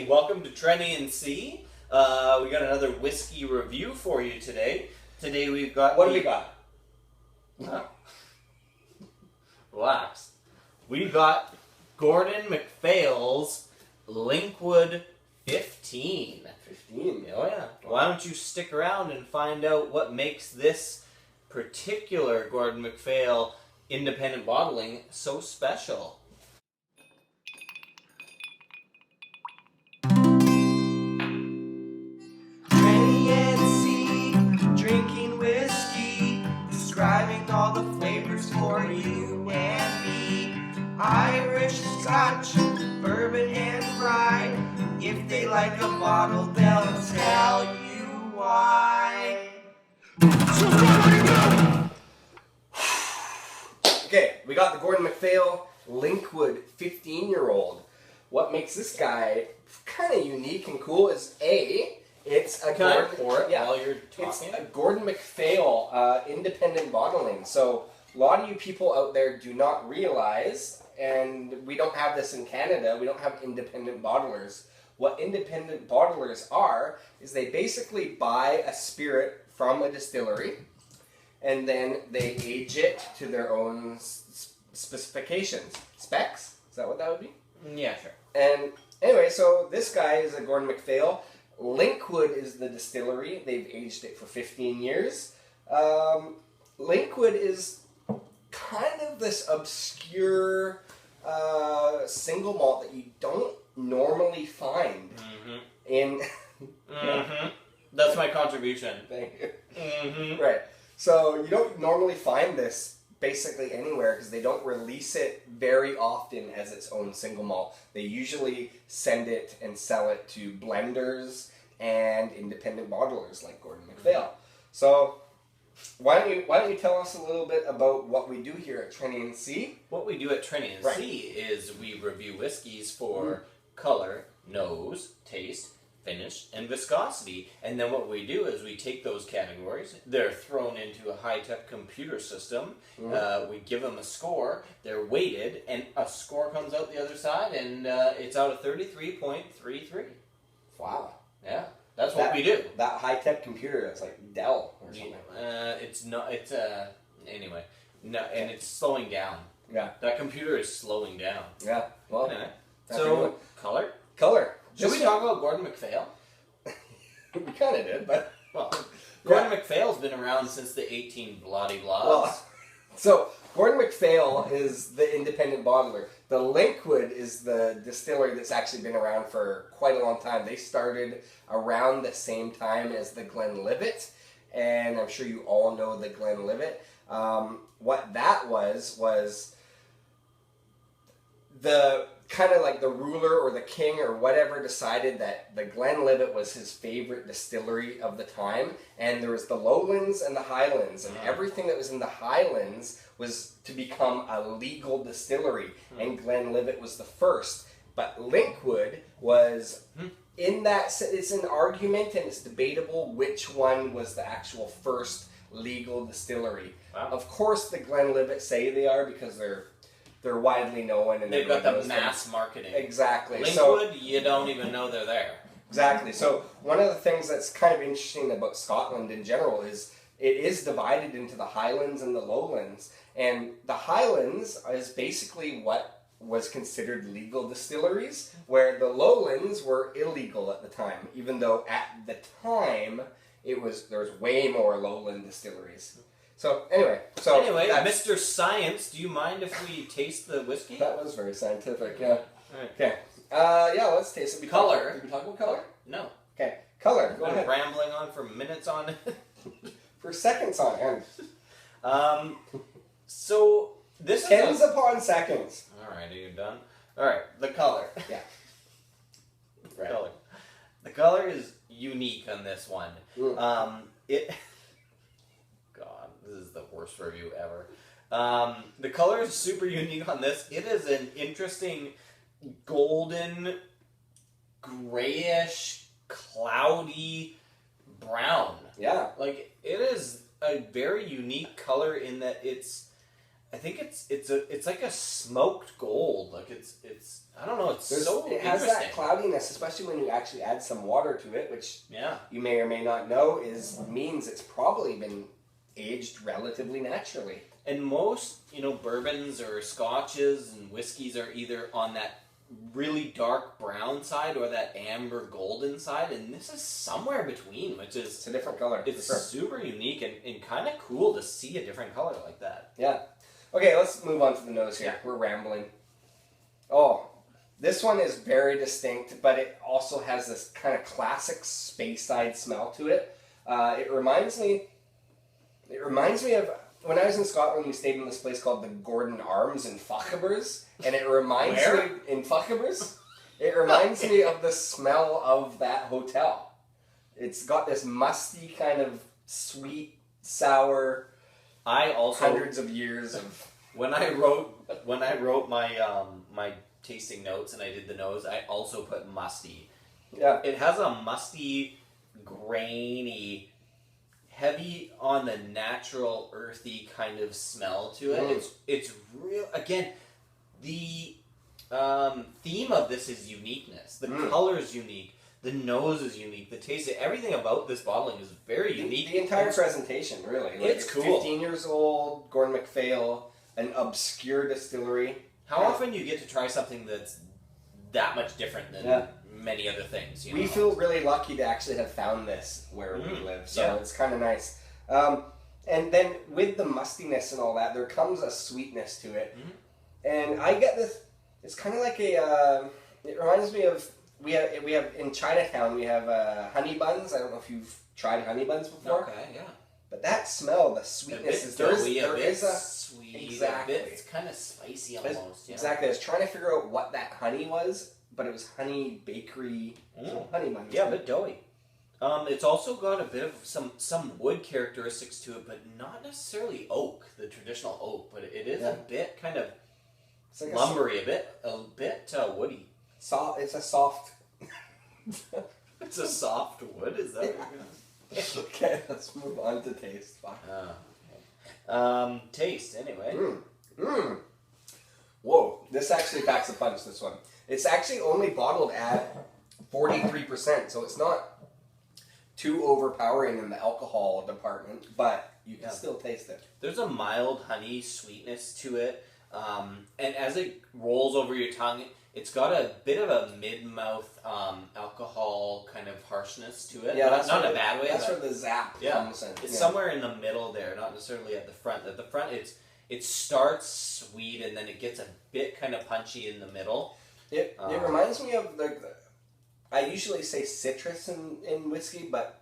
welcome to Trenny and C. We got another whiskey review for you today. Today we've got... What do we got? Relax. We've got Gordon Macphail's Linkwood 15. 15? Oh yeah. Why don't you stick around and find out what makes this particular Gordon Macphail independent bottling so special. Trenny and C, drinking whiskey, describing all the flavors for you and me. Irish, Scotch, bourbon, and rye. If they like a bottle, they'll tell you why. Okay, we got the Gordon Macphail Linkwood 15-year-old. What makes this guy kind of unique and cool is it's a Can I pour it while you're It's talking? a Gordon Macphail independent bottling. So a lot of you people out there do not realize, and we don't have this in Canada, we don't have independent bottlers. What independent bottlers are is they basically buy a spirit from a distillery and then they age it to their own specifications. Specs? Is that what that would be? Yeah, sure. And anyway, so this guy is a Gordon Macphail. Linkwood is the distillery. They've aged it for 15 years. Linkwood is kind of this obscure single malt that you don't normally find in... That's my contribution. Thank you. Right. So you don't normally find this basically anywhere because they don't release it very often as its own single malt. They usually send it and sell it to blenders and independent bottlers like Gordon Macphail. So why don't you tell us a little bit about what we do here at Trenny and C? What we do at Trenny and C is we review whiskeys for color, nose, taste, finish, and viscosity. And then what we do is we take those categories, they're thrown into a high-tech computer system, we give them a score, they're weighted, and a score comes out the other side, and it's out of 33.33. Wow. Yeah, that's what we do. That high-tech computer, that's like Dell or something. It's not, it's, anyway, no, and it's slowing down. Yeah. That computer is slowing down. Yeah, well. Okay. So, color? Color. Should we talk about Gordon Macphail? We kind of did, but... Well, Gordon Macphail's been around since the 18 bloody blahs. Well, so, Gordon Macphail is the independent bottler. The Linkwood is the distillery that's actually been around for quite a long time. They started around the same time as the Glenlivet, and I'm sure you all know the Glenlivet. What that was the kind of like the ruler or the king or whatever decided that the Glenlivet was his favorite distillery of the time, and there was the lowlands and the highlands, and everything that was in the highlands was to become a legal distillery, and Glenlivet was the first. But Linkwood was in that, it's an argument and it's debatable which one was the actual first legal distillery. Wow. Of course the Glenlivet say they are because they're widely known and they've got the mass marketing. Exactly. Linkwood, you don't even know they're there. Exactly. So one of the things that's kind of interesting about Scotland in general is it is divided into the Highlands and the Lowlands. And the Highlands is basically what was considered legal distilleries, where the Lowlands were illegal at the time, even though at the time there was way more lowland distilleries. So anyway, Mr. Science, do you mind if we taste the whiskey? That was very scientific, yeah. Right. Okay. Yeah, let's taste it. Color. Did we talk about color? No. Okay. Color. Go ahead. Rambling on for minutes on it. For seconds on end. So this Tens upon seconds. Alright, are you done? Alright, the color. Yeah. Right. Color. The color is unique on this one. God, this is the worst review ever. The color is super unique on this. It is an interesting golden, grayish, cloudy brown. Yeah. Like, it is a very unique color in that it's I think it's like a smoked gold. Like it's I don't know. It's It has interesting. that cloudiness, especially when you actually add some water to it, which you may or may not know means it's probably been aged relatively naturally. And most, bourbons or scotches and whiskeys are either on that really dark brown side or that amber golden side, and this is somewhere between, which is It's a different color. it's super unique and kind of cool to see a different color like that. Yeah. Okay, let's move on to the nose here. Yeah. We're rambling. Oh, this one is very distinct, but it also has this kind of classic Speyside smell to it. It reminds me of when I was in Scotland. We stayed in this place called the Gordon Arms in Fauchevers, and it reminds me in Fauchevers. It reminds me of the smell of that hotel. It's got this musty kind of sweet, sour. I also Hundreds of years of when I wrote my my tasting notes and I did the nose, I also put musty. Yeah. It has a musty, grainy, heavy on the natural, earthy kind of smell to it. It's real. Again, the theme of this is uniqueness. The color is unique. The nose is unique. The taste, everything about this bottling is very unique. The entire presentation, really. Like, it's cool. 15 years old, Gordon Macphail, an obscure distillery. How often you get to try something that's that much different than many other things? We feel really lucky to actually have found this where we live, so it's kind of nice. And then with the mustiness and all that, there comes a sweetness to it. And I get this, it's kind of like it reminds me of, we have in Chinatown, we have honey buns. I don't know if you've tried honey buns before. Okay, yeah. But that smell, the sweetness, is there is a sweet, exactly. It's kind of spicy almost. Yeah. Exactly. I was trying to figure out what that honey was, but it was honey bakery honey buns. Yeah, a bit doughy. It's also got a bit of some wood characteristics to it, but not necessarily oak, the traditional oak. But it is a bit kind of like lumbery, a bit woody. It's a soft. It's a soft wood. Is that what you're gonna? Okay, let's move on to taste. Okay. Taste anyway. Whoa, this actually packs a punch. This one. It's actually only bottled at 43%, so it's not too overpowering in the alcohol department, but you can still taste it. There's a mild honey sweetness to it, and as it rolls over your tongue, it's got a bit of a mid-mouth alcohol kind of harshness to it. Yeah, not in a bad way. That's where the zap comes in. It's somewhere in the middle there, not necessarily at the front. At the front, it starts sweet and then it gets a bit kind of punchy in the middle. It reminds me of I usually say citrus in whiskey, but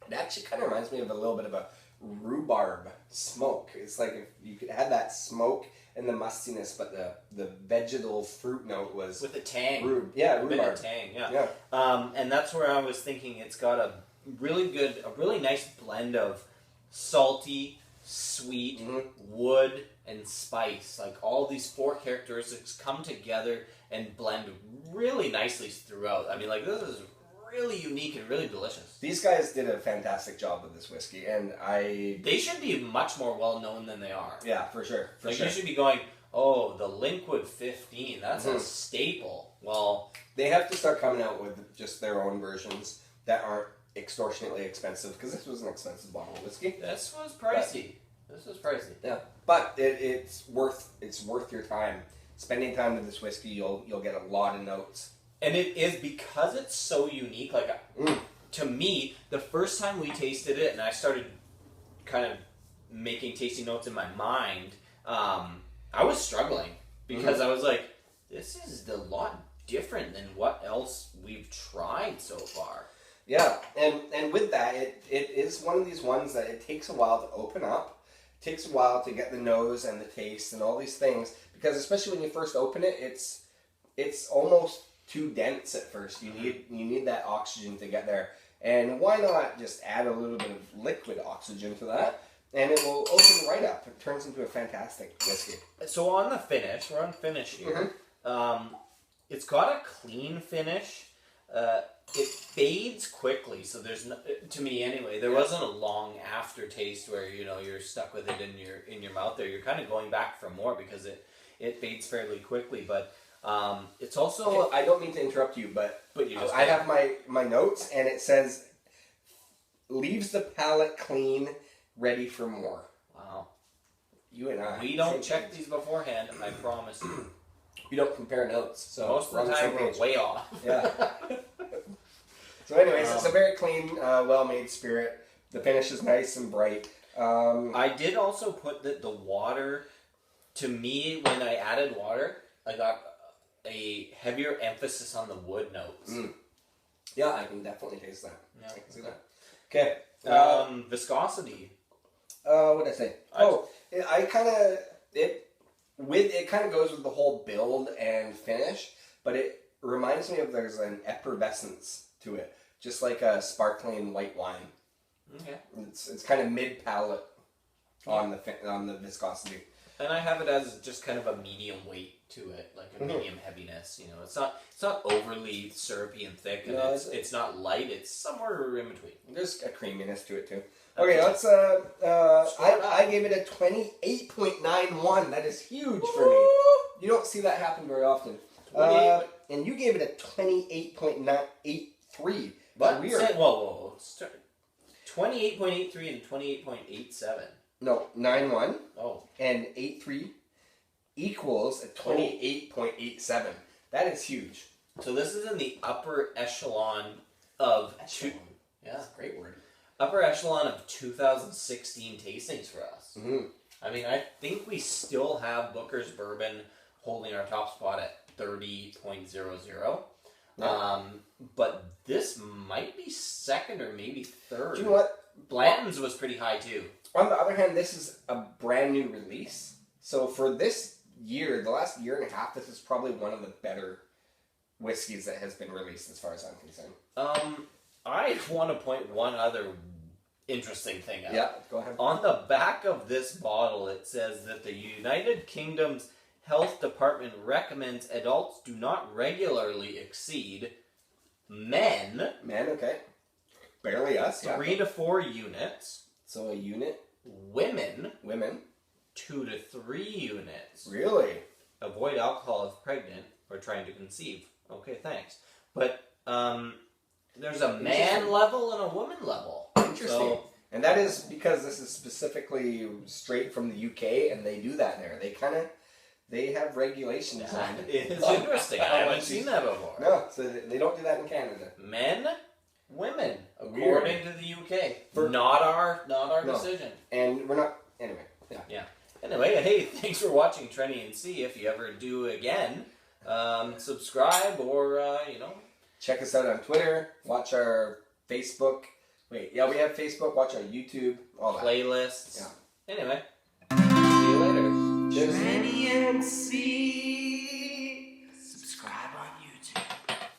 it actually kind of reminds me of a little bit of a rhubarb smoke. It's like if you could have that smoke and the mustiness, but the vegetal fruit note was with the tang. Rhubarb. A bit of tang, yeah. And that's where I was thinking it's got a really nice blend of salty, sweet, wood, and spice. Like all these four characteristics come together and blend really nicely throughout. I mean, like this is really unique and really delicious. These guys did a fantastic job with this whiskey, and they should be much more well known than they are. Yeah, for sure. You should be going, oh, the Linkwood 15, that's a staple. Well, they have to start coming out with just their own versions that aren't extortionately expensive, because this was an expensive bottle of whiskey. This was pricey. Yeah, but it's worth your time. Spending time with this whiskey, you'll get a lot of notes. And it is, because it's so unique, like, to me, the first time we tasted it, and I started kind of making tasting notes in my mind, I was struggling, because I was like, this is a lot different than what else we've tried so far. Yeah, and with that, it is one of these ones that it takes a while to open up. It takes a while to get the nose and the taste and all these things, because especially when you first open it, it's almost too dense at first. You need that oxygen to get there. And why not just add a little bit of liquid oxygen to that, and it will open right up. It turns into a fantastic whiskey. So on the finish, we're on finish here. It's got a clean finish. It fades quickly, so there's no, to me anyway, there wasn't a long aftertaste where you're stuck with it in your mouth there. You're kind of going back for more because it fades fairly quickly. But It's also Okay, I don't mean to interrupt you, but you just I have my notes, and it says, leaves the palate clean, ready for more. wow. You and I. We don't same check page. these beforehand. I promise you. You don't compare notes. So Most we're of on the time same we're page. way off. Yeah. So anyways, it's a very clean, well-made spirit. The finish is nice and bright. I did also put that the water, to me, when I added water, I got a heavier emphasis on the wood notes. Yeah, I can definitely taste that. Yeah. I can see that. Okay. Viscosity. What did I say? It kind of goes with the whole build and finish, but it reminds me of there's an effervescence to it, just like a sparkling white wine. Okay. It's kind of mid palate on the viscosity. And I have it as just kind of a medium weight to it, like a medium heaviness. You know, it's not overly syrupy and thick, and No, it's not light. It's somewhere in between. There's a creaminess to it too. Okay, let's. I gave it a 28.91. That is huge for me. You don't see that happen very often. And you gave it a 28.83. But weird. Whoa. 28.83 and 28.87. No, 9.1 Oh. and 8.3 equals a 28.87. That is huge. So this is in the upper echelon of That's a great word. upper echelon of 2016 tastings for us. Mm-hmm. I mean, I think we still have Booker's Bourbon holding our top spot at 30.00. Yeah. But this might be second or maybe third. Do you know what? Blanton's was pretty high too. On the other hand, this is a brand new release. So for this year, the last year and a half, this is probably one of the better whiskeys that has been released as far as I'm concerned. I want to point one other interesting thing out. Yeah, go ahead. On the back of this bottle, it says that the United Kingdom's Health Department recommends adults do not regularly exceed men Man, okay. Barely us, yeah. 3 to 4 units, So a unit, women women. 2 to 3 units. Really? Avoid alcohol if pregnant or trying to conceive. Okay, thanks. But there's a man level and a woman level. Interesting. So, And that is because this is specifically straight from the UK, and they do that there. They have regulations on it. it's interesting. I haven't seen that before. No, so they don't do that in Canada. Men, women, Weird. according to the UK. Not our decision. And we're not, anyway. Yeah. Anyway, hey, thanks for watching Trenny and See. If you ever do again, subscribe or, Check us out on Twitter, watch our Facebook. Wait, yeah, we have Facebook, watch our YouTube, all that. playlists. Yeah. Anyway, see you later. Cheers. Trenny and See.